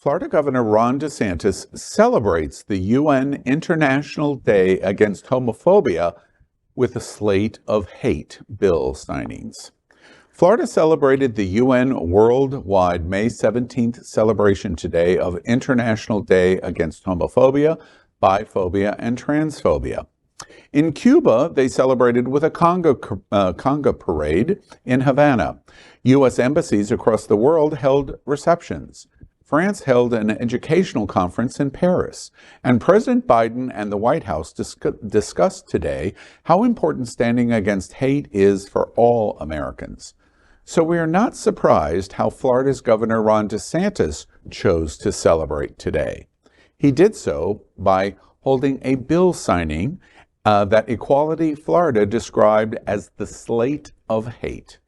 Florida Governor Ron DeSantis celebrates the UN International Day Against Homophobia with a slate of hate bill signings. Florida celebrated the UN worldwide May 17th celebration today of International Day Against Homophobia, Biphobia and Transphobia. In Cuba, they celebrated with a Conga parade in Havana. U.S. embassies across the world held receptions. France held an educational conference in Paris, and President Biden and the White House discussed today how important standing against hate is for all Americans. So we are not surprised how Florida's Governor Ron DeSantis chose to celebrate today. He did so by holding a bill signing that Equality Florida described as the slate of hate.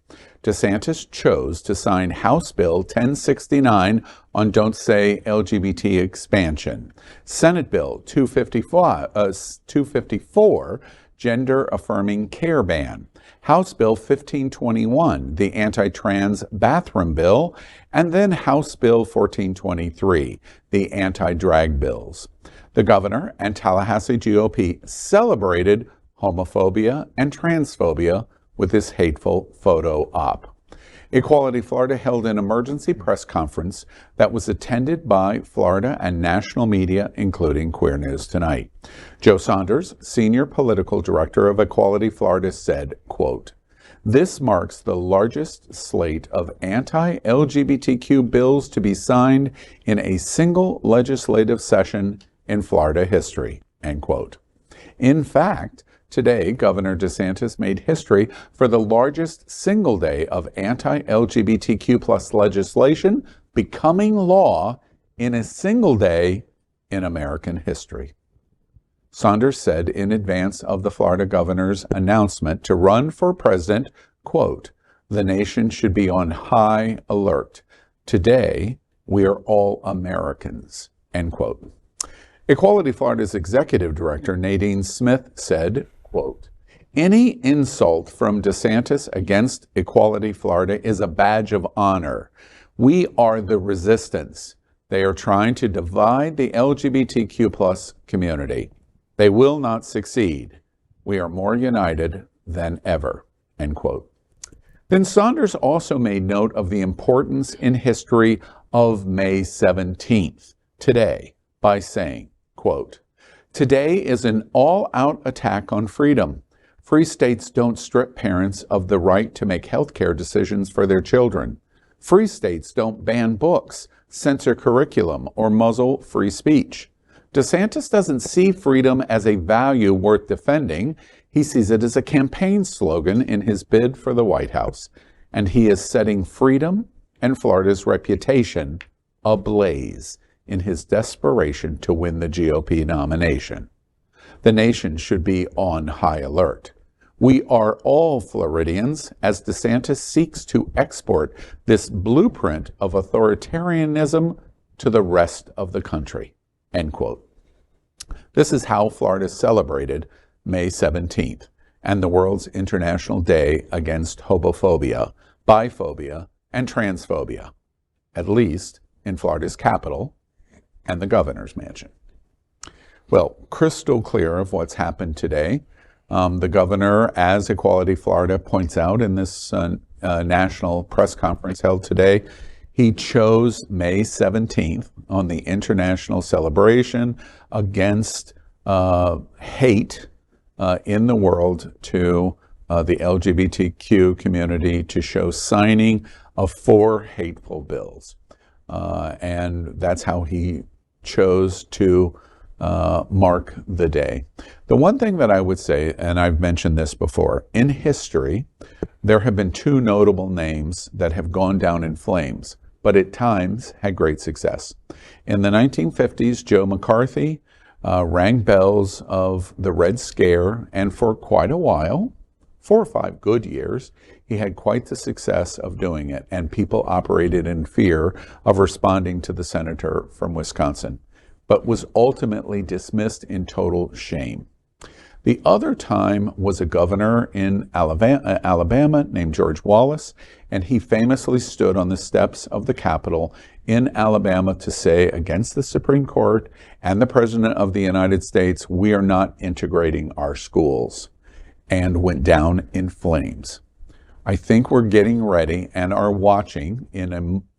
DeSantis chose to sign House Bill 1069 on Don't Say LGBT Expansion, Senate Bill 254, Gender Affirming Care Ban, House Bill 1521, the anti-trans bathroom bill, and then House Bill 1423, the anti-drag bills. The governor and Tallahassee GOP celebrated homophobia and transphobia with this hateful photo op. Equality Florida held an emergency press conference that was attended by Florida and national media, including Queer News Tonight. Joe Saunders, senior political director of Equality Florida, said, quote, "This marks the largest slate of anti-LGBTQ bills to be signed in a single legislative session in Florida history," end quote. In fact, today, Governor DeSantis made history for the largest single day of anti-LGBTQ plus legislation becoming law in a single day in American history. Saunders said in advance of the Florida governor's announcement to run for president, quote, "The nation should be on high alert. Today, we are all Americans," end quote. Equality Florida's executive director, Nadine Smith, said, quote, "Any insult from DeSantis against Equality Florida is a badge of honor. We are the resistance. They are trying to divide the LGBTQ plus community. They will not succeed. We are more united than ever," end quote. Then Saunders also made note of the importance in history of May 17th, today, by saying, quote, "Today is an all-out attack on freedom. Free states don't strip parents of the right to make healthcare decisions for their children. Free states don't ban books, censor curriculum, or muzzle free speech. DeSantis doesn't see freedom as a value worth defending. He sees it as a campaign slogan in his bid for the White House, and he is setting freedom and Florida's reputation ablaze in his desperation to win the GOP nomination. The nation should be on high alert. We are all Floridians as DeSantis seeks to export this blueprint of authoritarianism to the rest of the country," end quote. This is how Florida celebrated May 17th and the world's International Day Against Homophobia, Biphobia, and Transphobia, at least in Florida's capital and the governor's mansion. Well, crystal clear of what's happened today. The governor, as Equality Florida points out in this national press conference held today, he chose May 17th on the international celebration against hate in the world to the LGBTQ community to show signing of 4 hateful bills. And that's how he chose to mark the day. The one thing that I would say, and I've mentioned this before, in history, there have been 2 notable names that have gone down in flames, but at times had great success. In the 1950s, Joe McCarthy rang bells of the Red Scare, and for quite a while, 4 or 5 good years, he had quite the success of doing it, and people operated in fear of responding to the senator from Wisconsin, but was ultimately dismissed in total shame. The other time was a governor in Alabama named George Wallace, and he famously stood on the steps of the Capitol in Alabama to say against the Supreme Court and the President of the United States, we are not integrating our schools, and went down in flames. I think we're getting ready and are watching in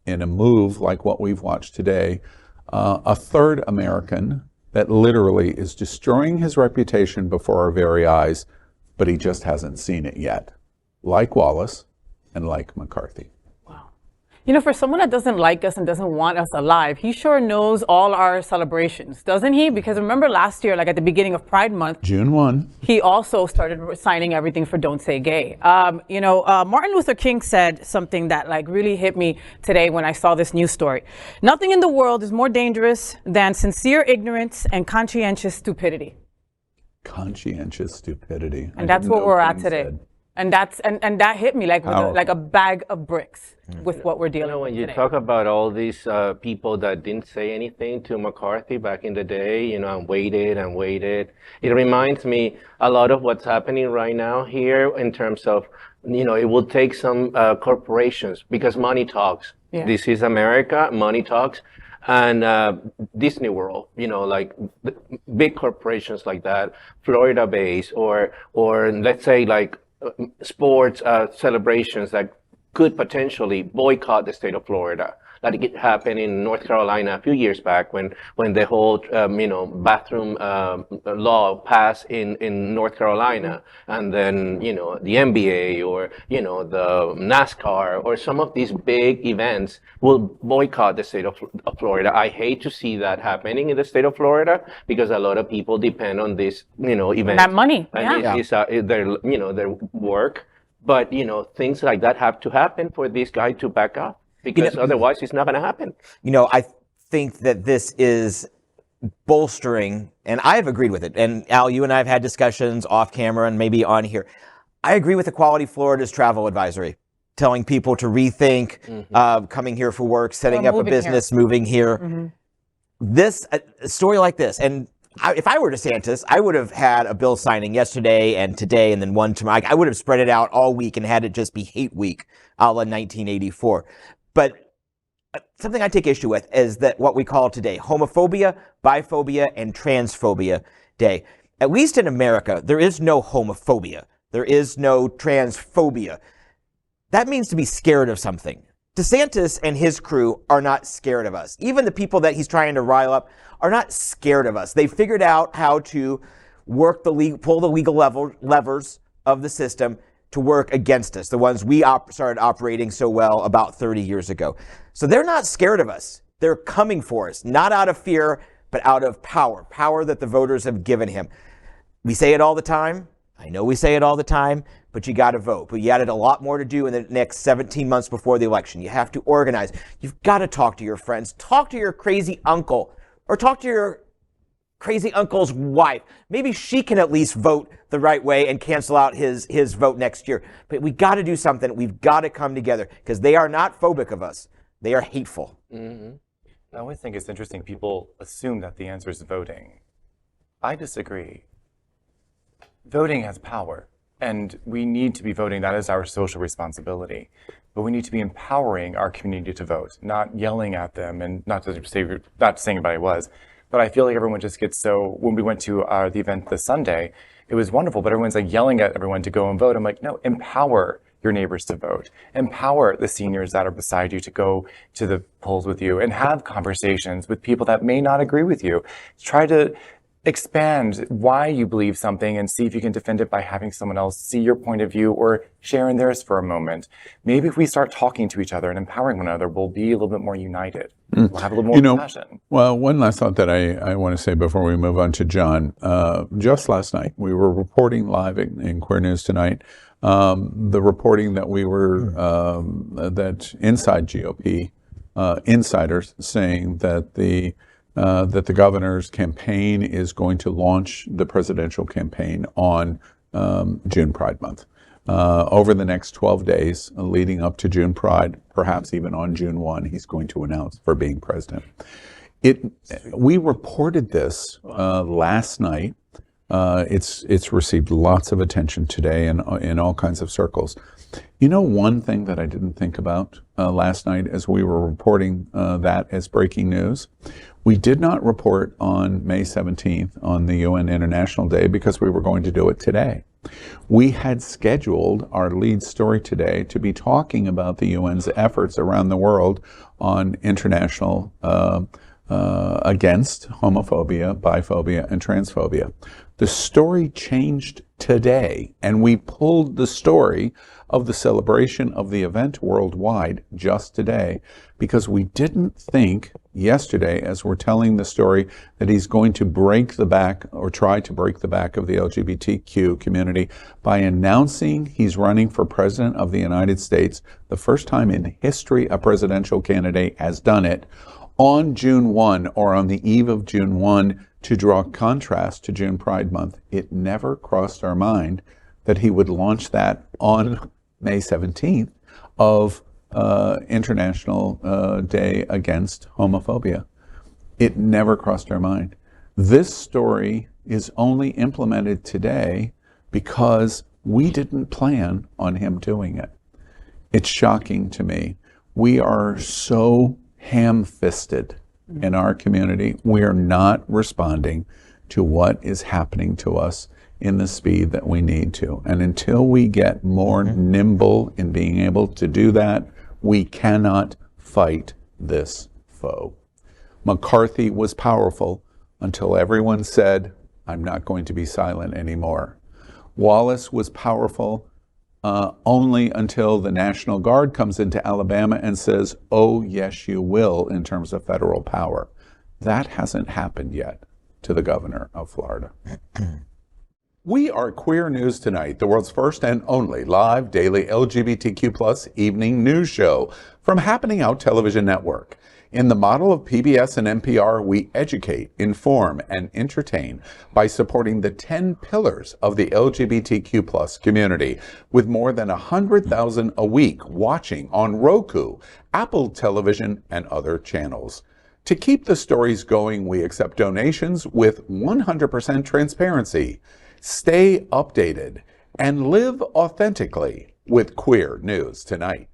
a move like what we've watched today, a third American that literally is destroying his reputation before our very eyes, but he just hasn't seen it yet, like Wallace and like McCarthy. You know, for someone that doesn't like us and doesn't want us alive, he sure knows all our celebrations, doesn't he? Because remember last year, like at the beginning of Pride Month, June 1, he also started signing everything for Don't Say Gay. Martin Luther King said something that like really hit me today when I saw this news story. Nothing in the world is more dangerous than sincere ignorance and conscientious stupidity. Conscientious stupidity. And that's what we're at today. And that hit me like with a bag of bricks with what we're dealing with when you today. talk about all these people that didn't say anything to McCarthy back in the day, and waited, it reminds me a lot of what's happening right now here in terms of, it will take some corporations because money talks. Yeah. This is America, money talks. And Disney World, like big corporations like that, Florida base, or let's say like sports celebrations that could potentially boycott the state of Florida. Like it happened in North Carolina a few years back when the whole bathroom law passed in North Carolina, and then the NBA or the NASCAR or some of these big events will boycott the state of Florida. I hate to see that happening in the state of Florida because a lot of people depend on this event. That money, and it's their work. But things like that have to happen for this guy to back up. Because otherwise it's not going to happen. I think that this is bolstering, and I've agreed with it. And Al, you and I have had discussions off camera and maybe on here. I agree with Equality Florida's travel advisory, telling people to rethink coming here for work, setting up a business, moving here. Mm-hmm. This, a story like this, and if I were DeSantis, I would have had a bill signing yesterday and today and then one tomorrow. I would have spread it out all week and had it just be hate week, a la 1984. But something I take issue with is that what we call today homophobia, biphobia, and transphobia day. At least in America, there is no homophobia. There is no transphobia. That means to be scared of something. DeSantis and his crew are not scared of us. Even the people that he's trying to rile up are not scared of us. They figured out how to work pull the legal levers of the system to work against us, the ones we started operating so well about 30 years ago. So they're not scared of us. They're coming for us, not out of fear, but out of power that the voters have given him. We say it all the time. I know we say it all the time, but you got to vote. But you added a lot more to do in the next 17 months before the election. You have to organize. You've got to talk to your friends. Talk to your crazy uncle, or talk to your crazy uncle's wife. Maybe she can at least vote the right way and cancel out his vote next year. But we got to do something. We've got to come together because they are not phobic of us. They are hateful. Mm-hmm. I always think it's interesting. People assume that the answer is voting. I disagree. Voting has power, and we need to be voting. That is our social responsibility. But we need to be empowering our community to vote, not yelling at them, and not saying anybody was. But I feel like everyone just gets so, when we went to the event this Sunday, it was wonderful, but everyone's like yelling at everyone to go and vote. I'm like, no, empower your neighbors to vote. Empower the seniors that are beside you to go to the polls with you and have conversations with people that may not agree with you. Try to expand why you believe something and see if you can defend it by having someone else see your point of view or sharing theirs for a moment. Maybe if we start talking to each other and empowering one another, we'll be a little bit more united. We'll have a little more compassion. Well, one last thought that I want to say before we move on to John. Just last night, we were reporting live in Queer News Tonight, the reporting that we were, that inside GOP, insiders saying that the governor's campaign is going to launch the presidential campaign on June Pride Month. Over the next 12 days leading up to June Pride, perhaps even on June 1, he's going to announce for being president. We reported this last night It's received lots of attention today in all kinds of circles. You know, one thing that I didn't think about last night as we were reporting that as breaking news, we did not report on May 17th on the UN International Day because we were going to do it today. We had scheduled our lead story today to be talking about the UN's efforts around the world on international against homophobia, biphobia, and transphobia. The story changed today, and we pulled the story of the celebration of the event worldwide just today because we didn't think yesterday, as we're telling the story, that he's going to break the back or try to break the back of the LGBTQ community by announcing he's running for president of the United States, the first time in history a presidential candidate has done it, on June 1 or on the eve of June 1 to draw contrast to June Pride Month. It never crossed our mind that he would launch that on May 17th of International Day Against Homophobia. It never crossed our mind. This story is only implemented today because we didn't plan on him doing it. It's shocking to me. We are so ham-fisted in our community. We are not responding to what is happening to us in the speed that we need to. And until we get more nimble in being able to do that, we cannot fight this foe. McCarthy was powerful until everyone said, I'm not going to be silent anymore. Wallace was powerful only until the National Guard comes into Alabama and says, oh, yes, you will, in terms of federal power. That hasn't happened yet to the governor of Florida. We are Queer News Tonight, the world's first and only live daily LGBTQ+ evening news show from Happening Out Television Network. In the model of PBS and NPR, we educate, inform, and entertain by supporting the 10 pillars of the LGBTQ+ community, with more than 100,000 a week watching on Roku, Apple Television, and other channels. To keep the stories going, we accept donations with 100% transparency. Stay updated and live authentically with Queer News Tonight.